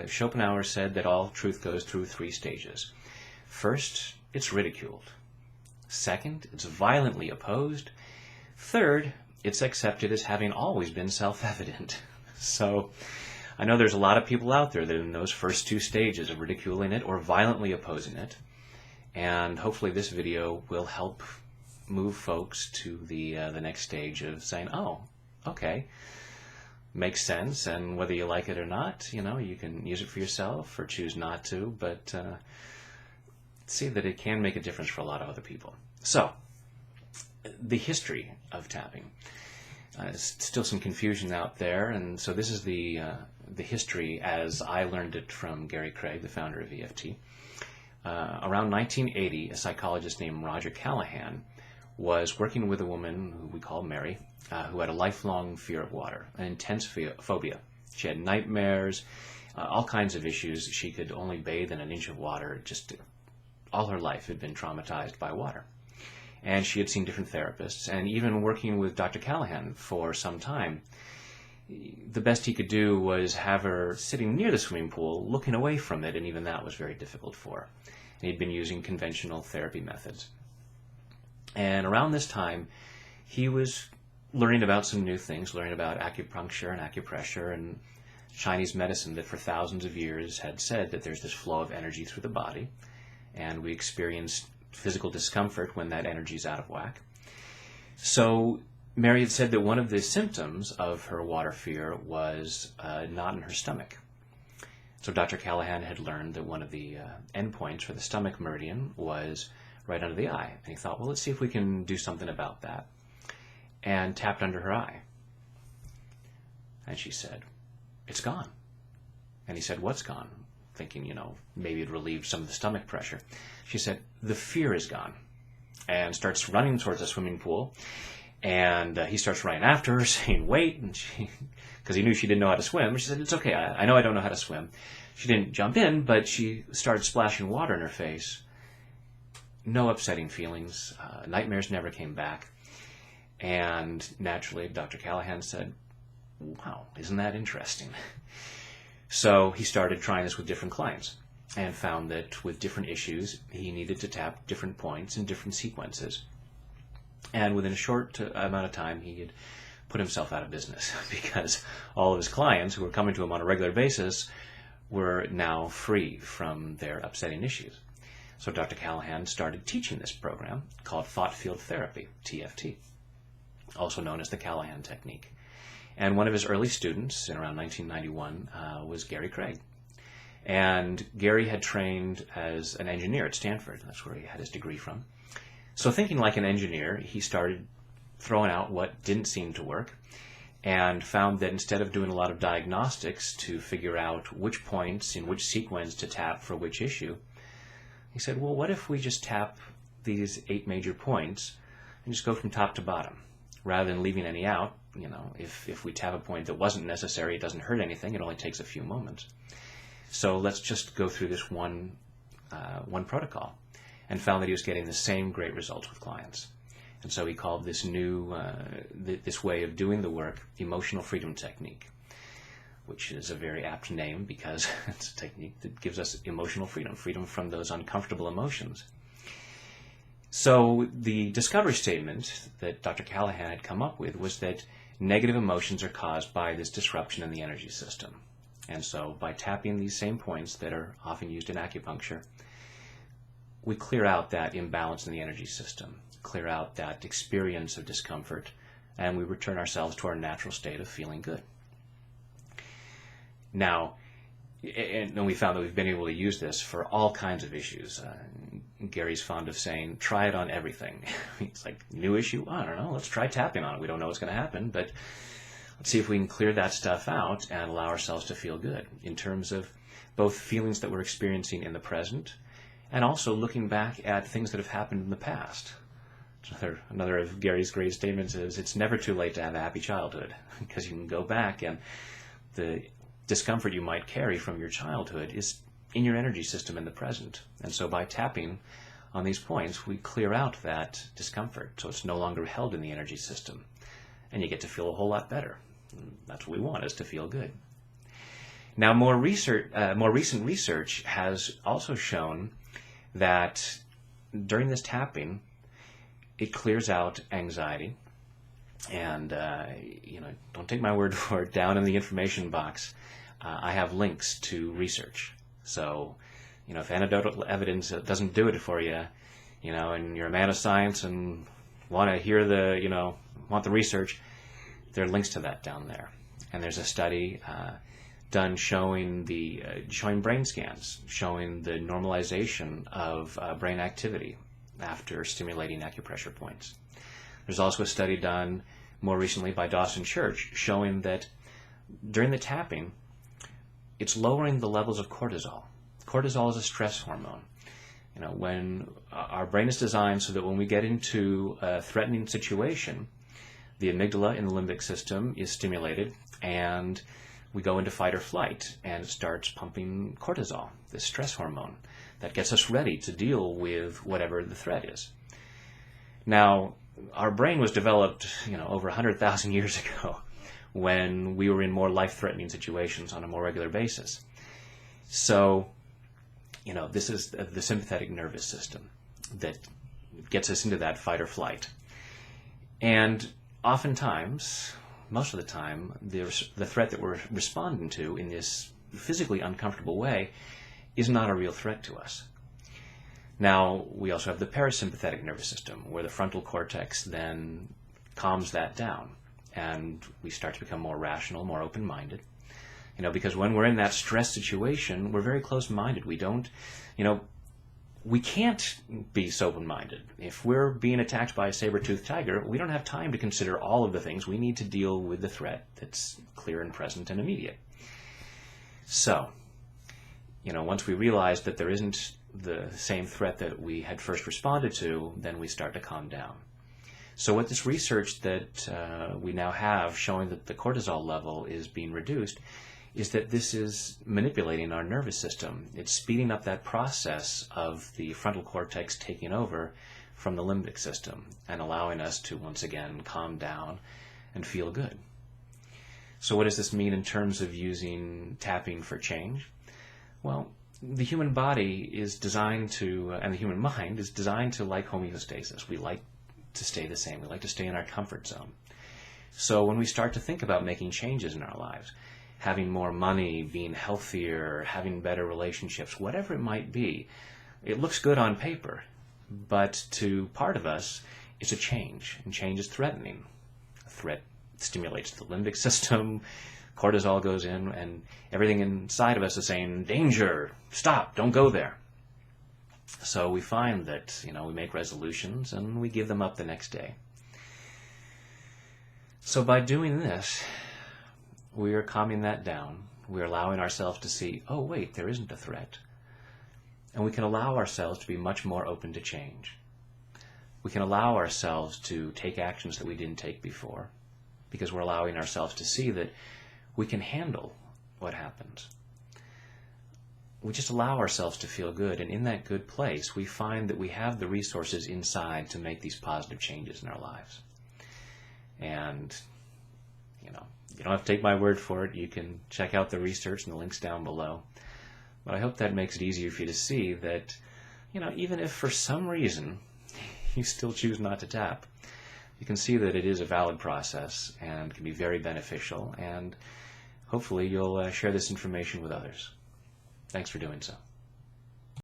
Schopenhauer said that all truth goes through 3 stages. First, it's ridiculed. Second, it's violently opposed. Third, it's accepted as having always been self-evident. So I know there's a lot of people out there that are in those first 2 stages of ridiculing it or violently opposing it. And hopefully this video will help move folks to the next stage of saying, oh, okay, makes sense, and whether you like it or not, you can use it for yourself or choose not to, but see that it can make a difference for a lot of other people. So, the history of tapping. There's still some confusion out there, and so this is the history as I learned it from Gary Craig, the founder of EFT. Around 1980, a psychologist named Roger Callahan was working with a woman who we call Mary, who had a lifelong fear of water, an intense phobia. She had nightmares, all kinds of issues. She could only bathe in an inch of water. Just all her life had been traumatized by water. And she had seen different therapists, and even working with Dr. Callahan for some time, the best he could do was have her sitting near the swimming pool, looking away from it, and even that was very difficult for her. And he'd been using conventional therapy methods. And around this time, he was learning about some new things, learning about acupuncture and acupressure and Chinese medicine that for thousands of years had said that there's this flow of energy through the body, and we experience physical discomfort when that energy is out of whack. So Mary had said that one of the symptoms of her water fear was a knot in her stomach. So Dr. Callahan had learned that one of the endpoints for the stomach meridian was right under the eye. And he thought, well, let's see if we can do something about that. And tapped under her eye. And she said, it's gone. And he said, what's gone? Thinking, maybe it relieved some of the stomach pressure. She said, the fear is gone. And starts running towards the swimming pool. And he starts running after her, saying, wait. And because he knew she didn't know how to swim. She said, it's okay, I know I don't know how to swim. She didn't jump in, but she started splashing water in her face. No upsetting feelings. Nightmares never came back. And naturally, Dr. Callahan said, wow, isn't that interesting? So he started trying this with different clients and found that with different issues, he needed to tap different points in different sequences. And within a short amount of time, he had put himself out of business because all of his clients who were coming to him on a regular basis were now free from their upsetting issues. So Dr. Callahan started teaching this program called Thought Field Therapy, TFT, also known as the Callahan Technique. And one of his early students in around 1991 was Gary Craig. And Gary had trained as an engineer at Stanford. That's where he had his degree from. So thinking like an engineer, he started throwing out what didn't seem to work and found that instead of doing a lot of diagnostics to figure out which points in which sequence to tap for which issue, he said, well, what if we just tap these 8 major points and just go from top to bottom rather than leaving any out? If we tap a point that wasn't necessary, it doesn't hurt anything. It only takes a few moments. So let's just go through this one protocol, and found that he was getting the same great results with clients. And so he called this new, this way of doing the work, emotional freedom technique, which is a very apt name because it's a technique that gives us emotional freedom, freedom from those uncomfortable emotions. So the discovery statement that Dr. Callahan had come up with was that negative emotions are caused by this disruption in the energy system. And so by tapping these same points that are often used in acupuncture, we clear out that imbalance in the energy system, clear out that experience of discomfort, and we return ourselves to our natural state of feeling good. Now, and we found that we've been able to use this for all kinds of issues. Gary's fond of saying, try it on everything. It's like, new issue? I don't know, let's try tapping on it. We don't know what's going to happen, but let's see if we can clear that stuff out and allow ourselves to feel good in terms of both feelings that we're experiencing in the present and also looking back at things that have happened in the past. Another of Gary's great statements is, it's never too late to have a happy childhood, because you can go back and the discomfort you might carry from your childhood is in your energy system in the present. And so by tapping on these points, we clear out that discomfort, so it's no longer held in the energy system. And you get to feel a whole lot better. And that's what we want, is to feel good. Now, more recent research has also shown that during this tapping, it clears out anxiety. And, don't take my word for it. Down in the information box, I have links to research. So, if anecdotal evidence doesn't do it for you, and you're a man of science and want to hear want the research, there are links to that down there. And there's a study done showing brain scans, showing the normalization of brain activity after stimulating acupressure points. There's also a study done more recently by Dawson Church showing that during the tapping, it's lowering the levels of cortisol. Cortisol is a stress hormone. When our brain is designed so that when we get into a threatening situation, the amygdala in the limbic system is stimulated and we go into fight or flight, and it starts pumping cortisol, this stress hormone that gets us ready to deal with whatever the threat is. Now, our brain was developed, over 100,000 years ago when we were in more life-threatening situations on a more regular basis. So, this is the sympathetic nervous system that gets us into that fight or flight. And oftentimes, most of the time, the threat that we're responding to in this physically uncomfortable way is not a real threat to us. Now, we also have the parasympathetic nervous system, where the frontal cortex then calms that down, and we start to become more rational, more open-minded. Because when we're in that stress situation, we're very close-minded. We don't, we can't be so open-minded. If we're being attacked by a saber-toothed tiger, we don't have time to consider all of the things. We need to deal with the threat that's clear and present and immediate. So, once we realize that there isn't the same threat that we had first responded to, then we start to calm down. So what this research that we now have showing that the cortisol level is being reduced is that this is manipulating our nervous system. It's speeding up that process of the frontal cortex taking over from the limbic system and allowing us to once again calm down and feel good. So what does this mean in terms of using tapping for change? Well, the human body is designed to, and the human mind is designed to like homeostasis. We like to stay the same. We like to stay in our comfort zone. So when we start to think about making changes in our lives, having more money, being healthier, having better relationships, whatever it might be, it looks good on paper, but to part of us, it's a change, and change is threatening. A threat stimulates the limbic system, cortisol goes in, and everything inside of us is saying, danger, stop, don't go there. So we find that, we make resolutions and we give them up the next day. So by doing this, we are calming that down. We're allowing ourselves to see, oh wait, there isn't a threat. And we can allow ourselves to be much more open to change. We can allow ourselves to take actions that we didn't take before, because we're allowing ourselves to see that we can handle what happens. We just allow ourselves to feel good, and in that good place, we find that we have the resources inside to make these positive changes in our lives. And, you don't have to take my word for it. You can check out the research and the links down below. But I hope that makes it easier for you to see that, even if for some reason you still choose not to tap, you can see that it is a valid process and can be very beneficial, and hopefully you'll share this information with others. Thanks for doing so.